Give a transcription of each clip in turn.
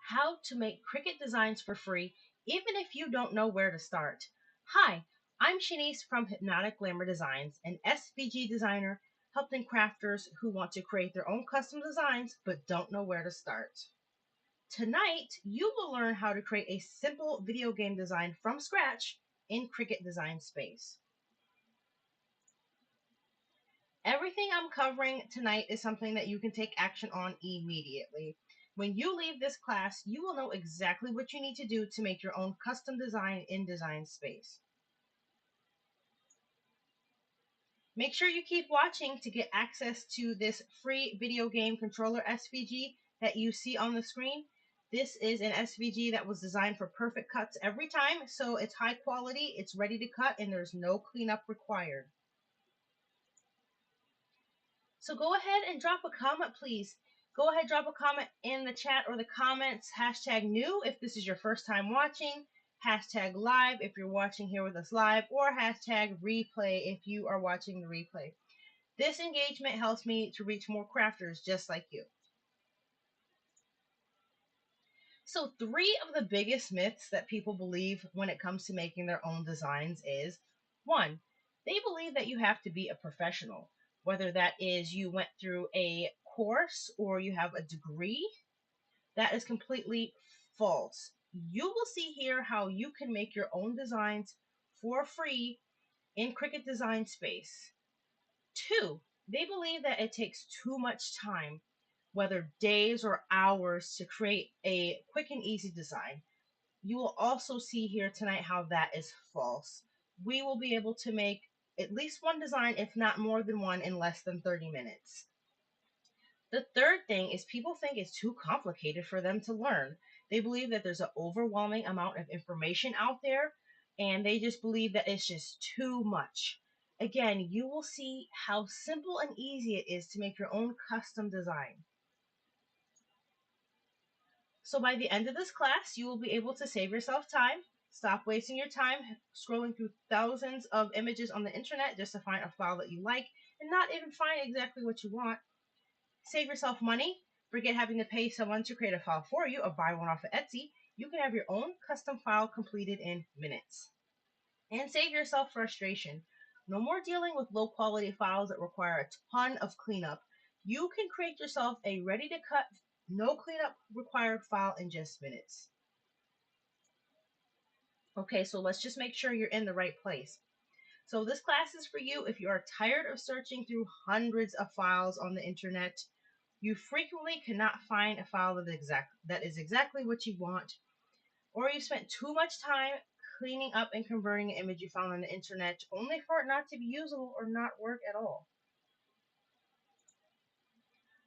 How to make Cricut designs for free, even if you don't know where to start. Hi, I'm Shanice from Hypnotic Glamour Designs, an SVG designer helping crafters who want to create their own custom designs but don't know where to start. Tonight, you will learn how to create a simple video game design from scratch in Cricut Design Space. Everything I'm covering tonight is something that you can take action on immediately. When you leave this class, you will know exactly what you need to do to make your own custom design in Design Space. Make sure you keep watching to get access to this free video game controller SVG that you see on the screen. This is an SVG that was designed for perfect cuts every time, so it's high quality, it's ready to cut, and there's no cleanup required. So go ahead and drop a comment, please. Go ahead, drop a comment in the chat or the comments. Hashtag new if this is your first time watching. Hashtag live if you're watching here with us live. Or hashtag replay if you are watching the replay. This engagement helps me to reach more crafters just like you. So 3 of the biggest myths that people believe when it comes to making their own designs is, 1, they believe that you have to be a professional, whether that is you went through a course or you have a degree. That is completely false. You will see here how you can make your own designs for free in Cricut Design Space. 2, they believe that it takes too much time, whether days or hours, to create a quick and easy design. You will also see here tonight how that is false. We will be able to make at least one design, if not more than one, in less than 30 minutes. The third thing is people think it's too complicated for them to learn. They believe that there's an overwhelming amount of information out there, and they just believe that it's just too much. Again, you will see how simple and easy it is to make your own custom design. So by the end of this class, you will be able to save yourself time, stop wasting your time scrolling through thousands of images on the internet just to find a file that you like and not even find exactly what you want. Save yourself money, forget having to pay someone to create a file for you or buy one off of Etsy. You can have your own custom file completed in minutes. And save yourself frustration. No more dealing with low quality files that require a ton of cleanup. You can create yourself a ready to cut, no cleanup required file in just minutes. Okay, so let's just make sure you're in the right place. So this class is for you if you are tired of searching through hundreds of files on the internet. You frequently cannot find a file that is exactly what you want, or you spent too much time cleaning up and converting an image you found on the internet only for it not to be usable or not work at all.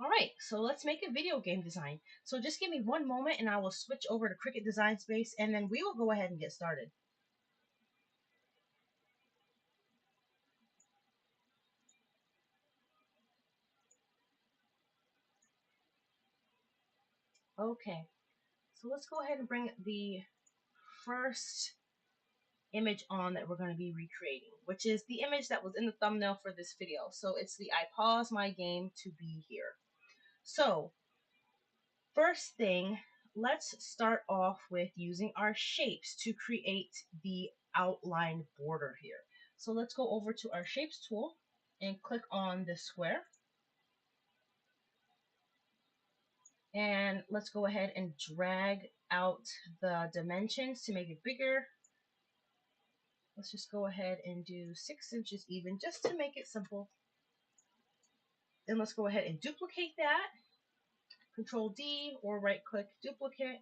All right, so let's make a video game design. So just give me one moment and I will switch over to Cricut Design Space and then we will go ahead and get started. Okay, so let's go ahead and bring the first image on that we're going to be recreating, which is the image that was in the thumbnail for this video. So it's the I pause my game to be here. So first thing, let's start off with using our shapes to create the outline border here. So let's go over to our shapes tool and click on the square. And let's go ahead and drag out the dimensions to make it bigger. Let's just go ahead and do 6 inches even just to make it simple. Then let's go ahead and duplicate that. Control D or right click duplicate.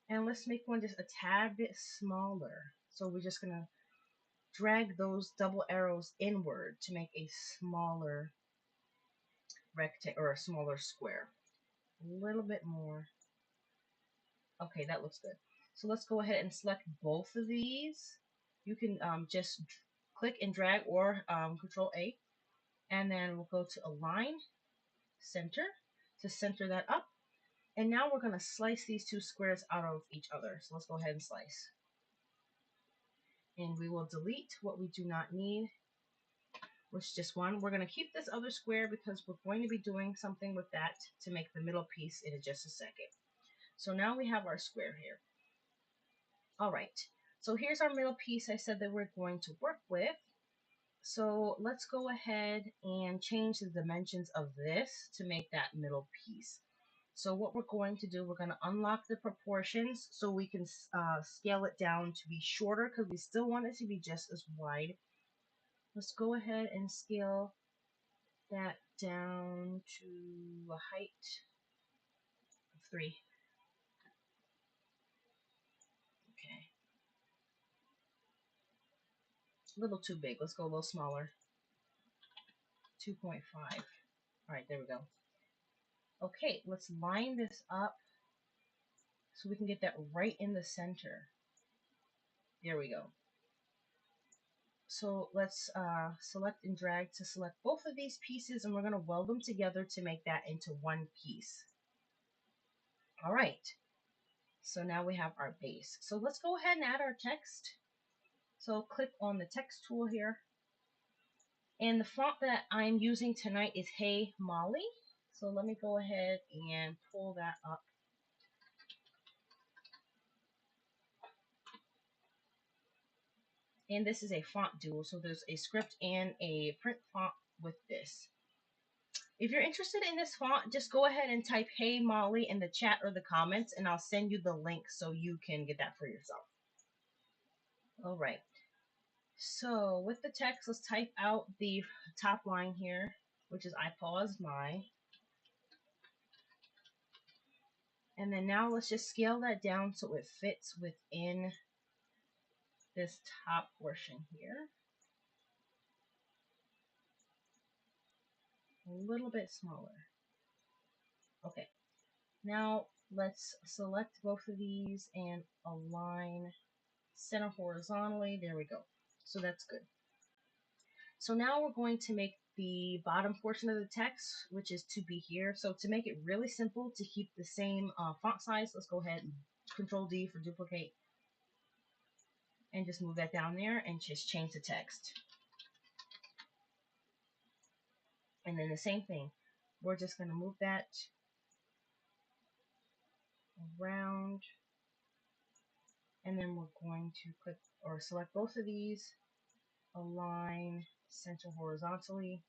And let's make one just a tad bit smaller. So we're just going to drag those double arrows inward to make a smaller rectangle or a smaller square. A little bit more. Okay, that looks good. So let's go ahead and select both of these. You can just click and drag or Control A. And then we'll go to Align, Center, to center that up. And now we're going to slice these 2 squares out of each other. So let's go ahead and slice. And we will delete what we do not need. which just one. We're going to keep this other square because we're going to be doing something with that to make the middle piece in just a second. So now we have our square here. All right, so here's our middle piece I said that we're going to work with. So let's go ahead and change the dimensions of this to make that middle piece. So what we're going to do, we're going to unlock the proportions so we can scale it down to be shorter because we still want it to be just as wide. Let's go ahead and scale that down to a height of 3. Okay. A little too big. Let's go a little smaller. 2.5. All right, there we go. Okay, let's line this up so we can get that right in the center. There we go. So let's select and drag to select both of these pieces, and we're going to weld them together to make that into one piece. All right, so now we have our base. So let's go ahead and add our text. So click on the text tool here. And the font that I'm using tonight is Hey Molly. So let me go ahead and pull that up. And this is a font dual, so there's a script and a print font with this. If you're interested in this font, just go ahead and type Hey Molly in the chat or the comments, and I'll send you the link so you can get that for yourself. All right. So with the text, let's type out the top line here, which is I paused my. And then now let's just scale that down so it fits within this top portion here. A little bit smaller. Okay. Now let's select both of these and align center horizontally. There we go. So that's good. So now we're going to make the bottom portion of the text, which is to be here. So to make it really simple, to keep the same font size, let's go ahead and Control D for duplicate and just move that down there and just change the text. And then the same thing, we're just going to move that around, and then we're going to click or select both of these, align center horizontally,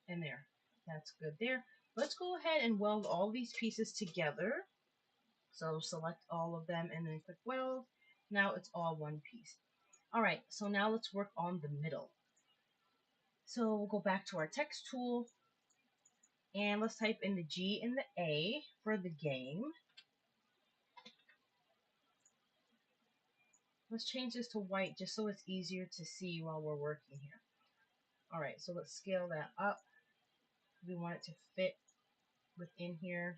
and there. That's good there. Let's go ahead and weld all these pieces together. So select all of them and then click weld. Now it's all one piece. All right, so now let's work on the middle. So we'll go back to our text tool and let's type in the G and the A for the game. Let's change this to white just so it's easier to see while we're working here. All right, so let's scale that up. We want it to fit within here,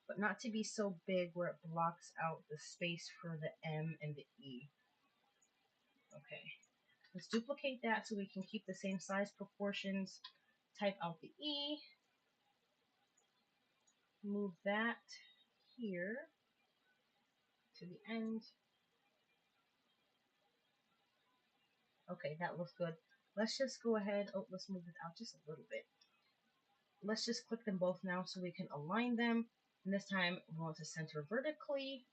but not to be so big where it blocks out the space for the M and the E. Okay, let's duplicate that so we can keep the same size proportions. Type out the E, move that here to the end. Okay, that looks good. Let's just go ahead, let's move it out just a little bit. Let's just click them both now so we can align them. And this time we want to center vertically.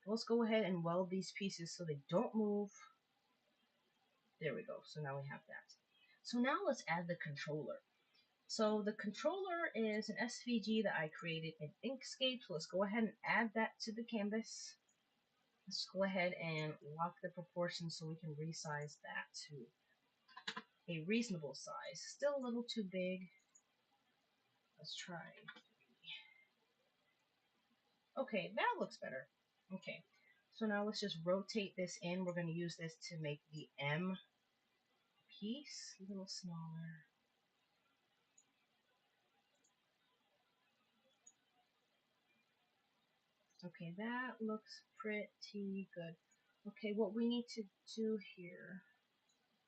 Let's go ahead and weld these pieces so they don't move. There we go. So now we have that. So now let's add the controller. So the controller is an SVG that I created in Inkscape. So let's go ahead and add that to the canvas. Let's go ahead and lock the proportions so we can resize that to a reasonable size. Still a little too big. Let's try. Okay, that looks better. Okay, so now let's just rotate this in. We're going to use this to make the M piece a little smaller. Okay, that looks pretty good. Okay, what we need to do here,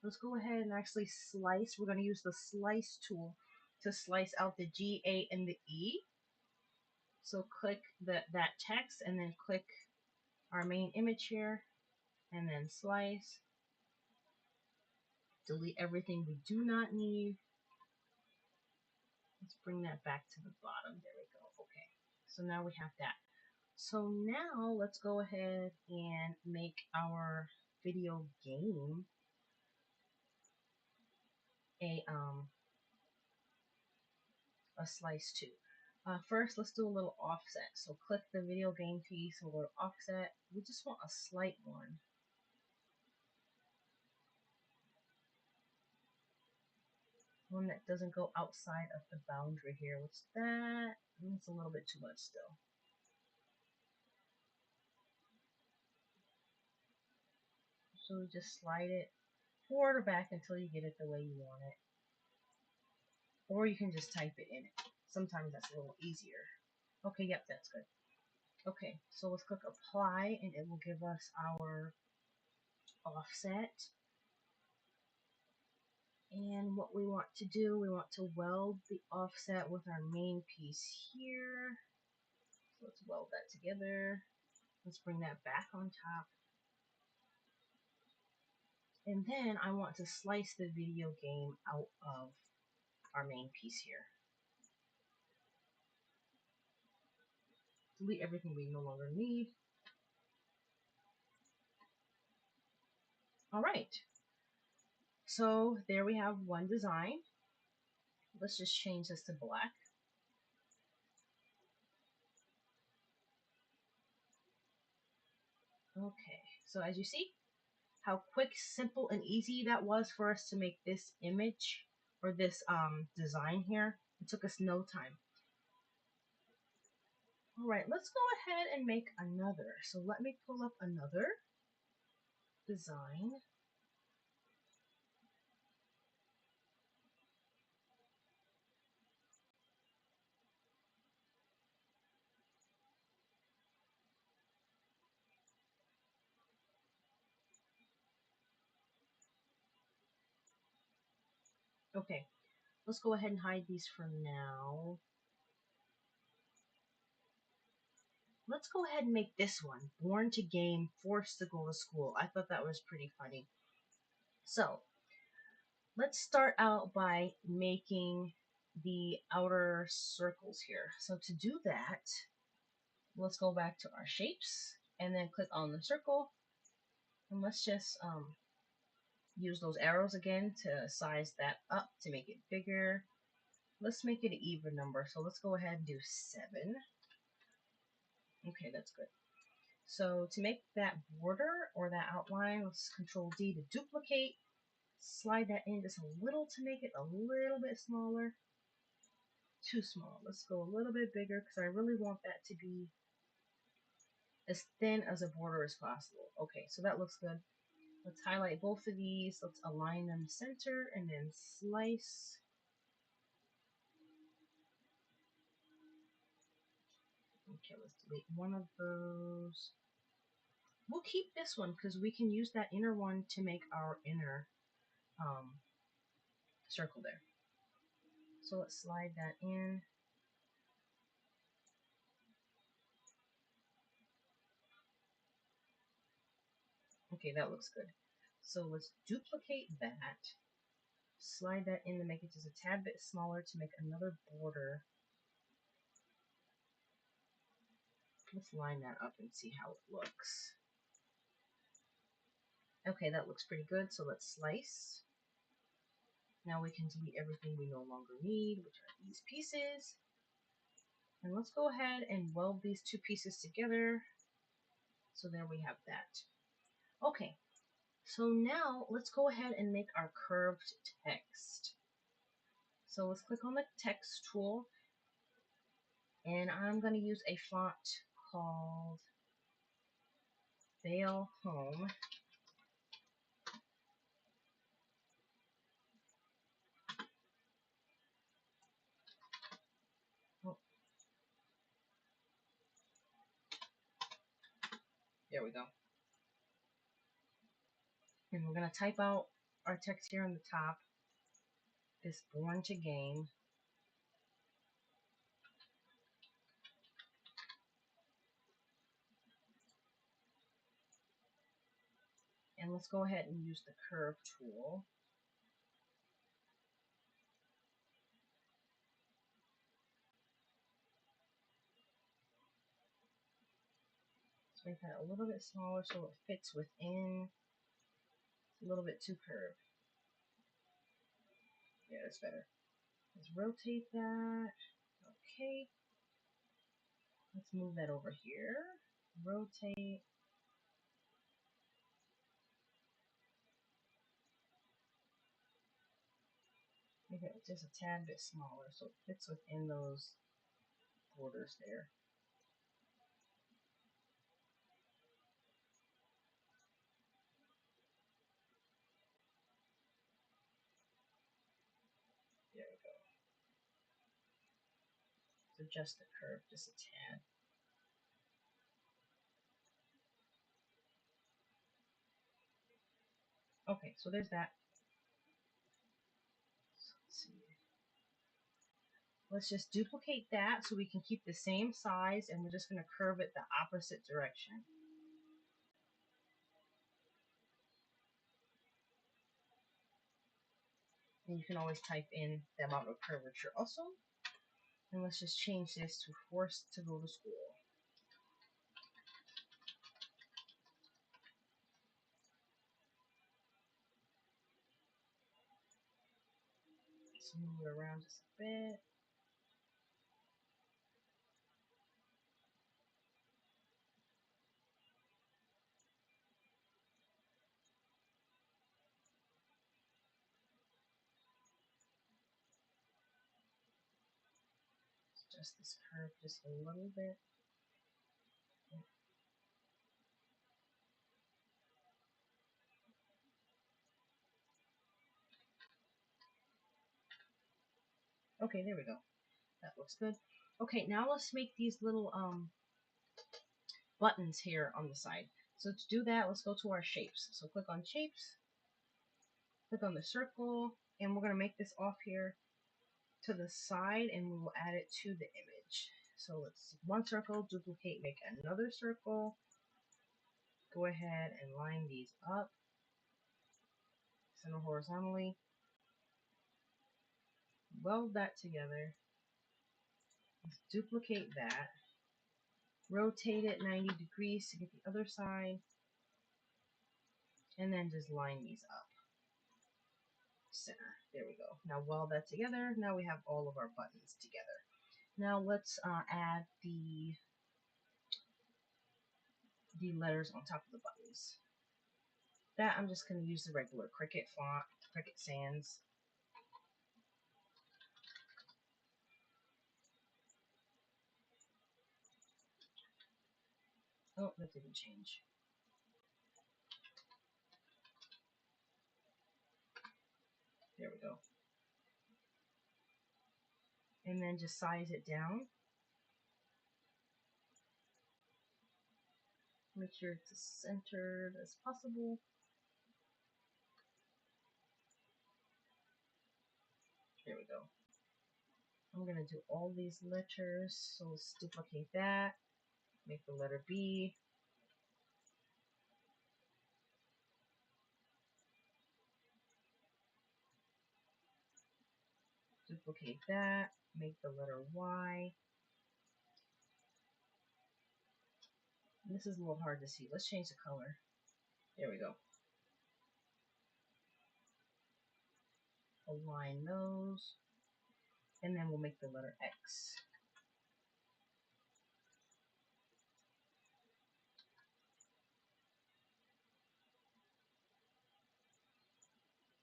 let's go ahead and actually slice. We're going to use the slice tool to slice out the G, A, and the E. So click that text and then click our main image here and then slice. Delete everything we do not need. Let's bring that back to the bottom. There we go. Okay. So now we have that. So now let's go ahead and make our video game a slice too. First, let's do a little offset. So click the video game piece and go to offset. We just want a slight one. One that doesn't go outside of the boundary here. What's that? It's a little bit too much still. So just slide it forward or back until you get it the way you want it. Or you can just type it in it. Sometimes that's a little easier. Okay, yep, that's good. Okay, so let's click apply and it will give us our offset. And what we want to do, we want to weld the offset with our main piece here. So let's weld that together. Let's bring that back on top. And then I want to slice the video game out of our main piece here. Delete everything we no longer need. All right. So there we have one design. Let's just change this to black. Okay, so as you see, how quick, simple, and easy that was for us to make this image or this design here. It took us no time. All right, let's go ahead and make another. So let me pull up another design. Okay, let's go ahead and hide these for now. Let's go ahead and make this one. Born to game, forced to go to school. I thought that was pretty funny. So let's start out by making the outer circles here. So to do that, let's go back to our shapes and then click on the circle. And let's just use those arrows again to size that up to make it bigger. Let's make it an even number. So let's go ahead and do 7. Okay, that's good. So to make that border or that outline, let's Control D to duplicate. Slide that in just a little to make it a little bit smaller. Too small. Let's go a little bit bigger because I really want that to be as thin as a border as possible. Okay, so that looks good. Let's highlight both of these. Let's align them center and then slice. Okay, let's delete one of those. We'll keep this one because we can use that inner one to make our inner circle there. So let's slide that in. Okay, that looks good. So let's duplicate that. Slide that in to make it just a tad bit smaller to make another border. Let's line that up and see how it looks. Okay, that looks pretty good. So let's slice. Now we can delete everything we no longer need, which are these pieces. And let's go ahead and weld these two pieces together. So there we have that. Okay, so now let's go ahead and make our curved text. So let's click on the text tool. And I'm going to use a font called Veil Home. Oh, there we go. And we're going to type out our text here on the top. This Born to Game. And let's go ahead and use the curve tool. Make that a little bit smaller so it fits within. It's a little bit too curved. Yeah, that's better. Let's rotate that. Okay. Let's move that over here. Rotate. Make it just a tad bit smaller so it fits within those borders there. There we go. Adjust the curve just a tad. Okay, so there's that. So let's see. Let's just duplicate that so we can keep the same size, and we're just going to curve it the opposite direction. And you can always type in the amount of curvature also. And let's just change this to forced to go to school. Let's move it around just a bit. Adjust this curve just a little bit. Okay, there we go. That looks good. Okay, now let's make these little buttons here on the side. So to do that, let's go to our shapes. So click on shapes, click on the circle, and we're going to make this off here to the side, and we will add it to the image. So let's one circle, duplicate, make another circle. Go ahead and line these up, center horizontally. Weld that together. Let's duplicate that. Rotate it 90 degrees to get the other side. And then just line these up. Center. There we go. Now weld that together. Now we have all of our buttons together. Now let's add the letters on top of the buttons. That I'm just going to use the regular Cricut font, Cricut Sans. Oh, that didn't change. There we go. And then just size it down. Make sure it's as centered as possible. There we go. I'm going to do all these letters, so let's duplicate that. Make the letter B. Duplicate that. Make the letter Y. This is a little hard to see. Let's change the color. There we go. Align those. And then we'll make the letter X.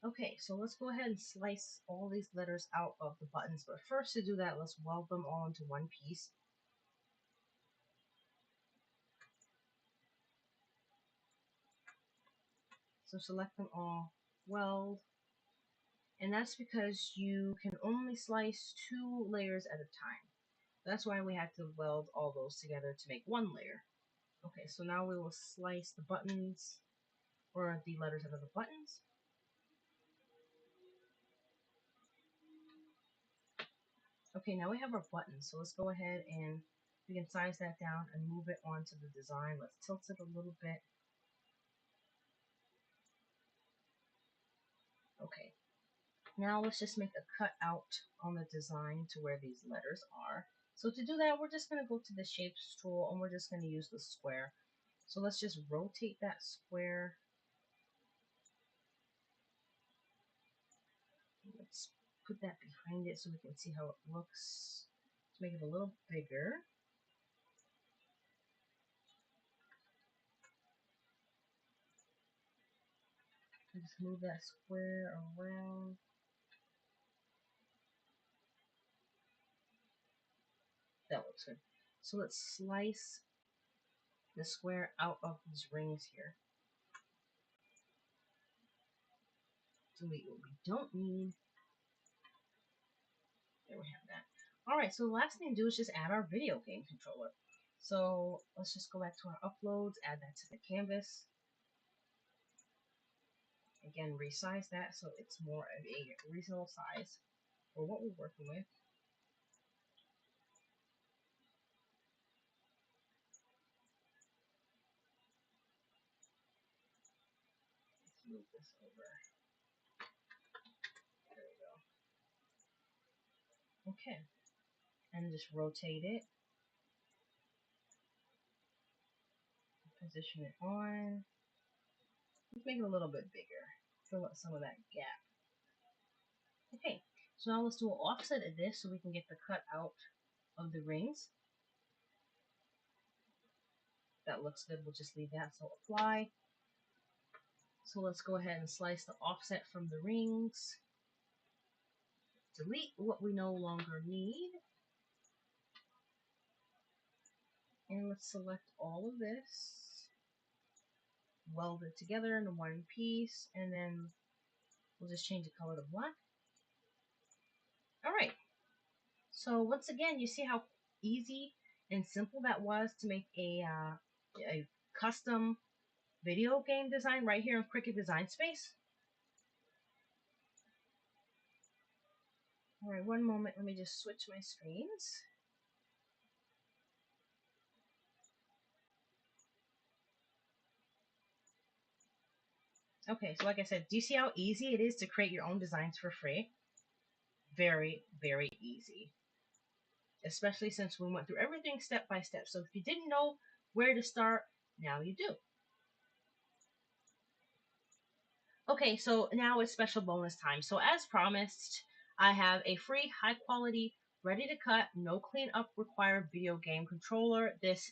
Okay, so let's go ahead and slice all these letters out of the buttons. But first, to do that, let's weld them all into one piece. So select them all, weld. And that's because you can only slice 2 layers at a time. That's why we had to weld all those together to make one layer. Okay, so now we will slice the buttons, or the letters out of the buttons. Okay, now we have our buttons, so let's go ahead and we can size that down and move it onto the design. Let's tilt it a little bit. Okay, now let's just make a cut out on the design to where these letters are. So to do that, we're just going to go to the Shapes tool, and we're just going to use the square. So let's just rotate that square. Let's put that behind it so we can see how it looks. Let's make it a little bigger. Just move that square around. That looks good. So let's slice the square out of these rings here. Delete what we don't need. There we have that. Alright, so the last thing to do is just add our video game controller. So let's just go back to our uploads, add that to the canvas. Again, resize that so it's more of a reasonable size for what we're working with. Let's move this over. There we go. Okay, and just rotate it. Position it on. Let's make it a little bit bigger. Fill up some of that gap. Okay, so now let's do an offset of this so we can get the cut out of the rings. That looks good. We'll just leave that. So apply. So let's go ahead and slice the offset from the rings. Delete what we no longer need. And let's select all of this. Weld it together into one piece. And then we'll just change the color to black. Alright. So once again, you see how easy and simple that was to make a custom video game design right here in Cricut Design Space. Alright, one moment. Let me just switch my screens. Okay, so like I said, do you see how easy it is to create your own designs for free? Very, very easy. Especially since we went through everything step by step. So if you didn't know where to start, now you do. Okay, so now it's special bonus time. So as promised, I have a free, high quality, ready to cut, no cleanup required video game controller. This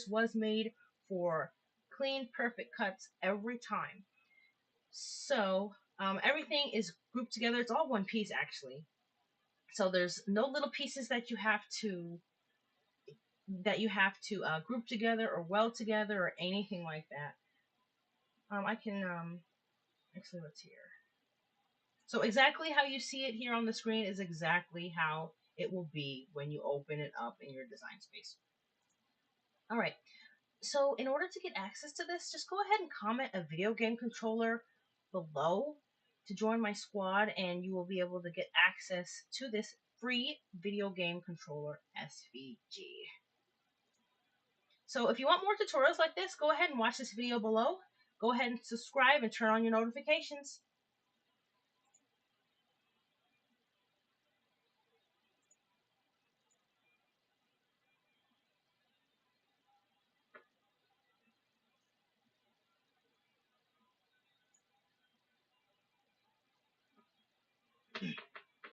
was made for clean, perfect cuts every time. So everything is grouped together. It's all one piece actually. So there's no little pieces that you have to group together or weld together or anything like that. I can actually, let's see here. So exactly how you see it here on the screen is exactly how it will be when you open it up in your design space. All right. So in order to get access to this, just go ahead and comment a video game controller below to join my squad, and you will be able to get access to this free video game controller SVG. So if you want more tutorials like this, go ahead and watch this video below. Go ahead and subscribe and turn on your notifications.